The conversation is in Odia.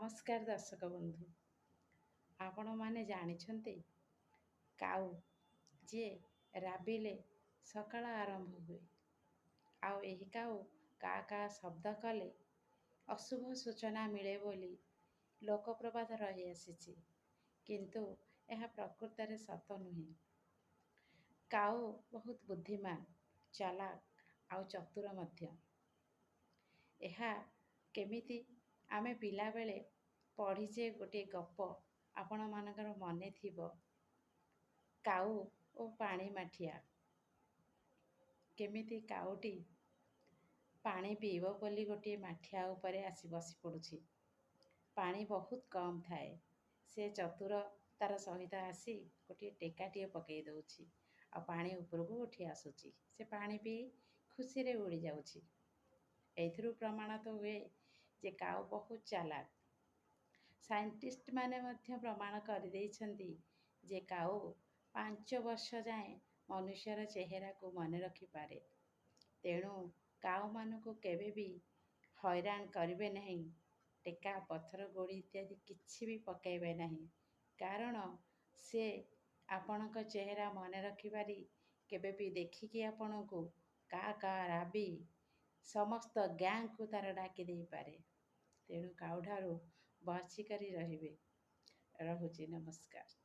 ନମସ୍କାର ଦର୍ଶକ ବନ୍ଧୁ। ଆପଣମାନେ ଜାଣିଛନ୍ତି କାଉ ଯିଏ ରାବିଲେ ସକାଳ ଆରମ୍ଭ ହୁଏ, ଆଉ ଏହି କାଉ କା କା ଶବ୍ଦ କଲେ ଅଶୁଭ ସୂଚନା ମିଳେ ବୋଲି ଲୋକପ୍ରବାଦ ରହିଆସିଛି। କିନ୍ତୁ ଏହା ପ୍ରକୃତରେ ସତ ନୁହେଁ। କାଉ ବହୁତ ବୁଦ୍ଧିମାନ, ଚାଲାକ ଆଉ ଚତୁର ମଧ୍ୟ। ଏହା କେମିତି ଆମେ ପିଲାବେଳେ ପଢ଼ିଛେ ଗୋଟିଏ ଗପ, ଆପଣମାନଙ୍କର ମନେ ଥିବ, କାଉ ଓ ପାଣି ମାଠିଆ। କେମିତି କାଉଟି ପାଣି ପିଇବ ବୋଲି ଗୋଟିଏ ମାଠିଆ ଉପରେ ଆସି ବସି ପଡ଼ୁଛି। ପାଣି ବହୁତ କମ୍ ଥାଏ। ସେ ଚତୁରତାର ସହିତ ଆସି ଗୋଟିଏ ଟେକାଟିଏ ପକାଇ ଦେଉଛି ଆଉ ପାଣି ଉପରକୁ ଉଠି ଆସୁଛି। ସେ ପାଣି ପିଇ ଖୁସିରେ ଉଡ଼ି ଯାଉଛି। ଏଥିରୁ ପ୍ରମାଣିତ ହୁଏ ଯେ କାଉ ବହୁତ ଚାଲାକ। ସାଇଣ୍ଟିଷ୍ଟମାନେ ମଧ୍ୟ ପ୍ରମାଣ କରିଦେଇଛନ୍ତି ଯେ କାଉ 5 ବର୍ଷ ଯାଏଁ ମନୁଷ୍ୟର ଚେହେରାକୁ ମନେ ରଖିପାରେ। ତେଣୁ କାଉମାନଙ୍କୁ କେବେ ବି ହଇରାଣ କରିବେ ନାହିଁ। ଟେକା, ପଥର, ଗୋଡ଼ି ଇତ୍ୟାଦି କିଛି ବି ପକାଇବେ ନାହିଁ। କାରଣ ସେ ଆପଣଙ୍କ ଚେହେରା ମନେ ରଖିପାରି କେବେ ବି ଦେଖିକି ଆପଣଙ୍କୁ କା କା ରାବି ସମସ୍ତ ଗ୍ୟାଙ୍ଗକୁ ତାର ଡାକି ଦେଇପାରେ। ତେଣୁ କାଉଠାରୁ ବଞ୍ଚି କରି ରହିବେ। ରହୁଛି, ନମସ୍କାର।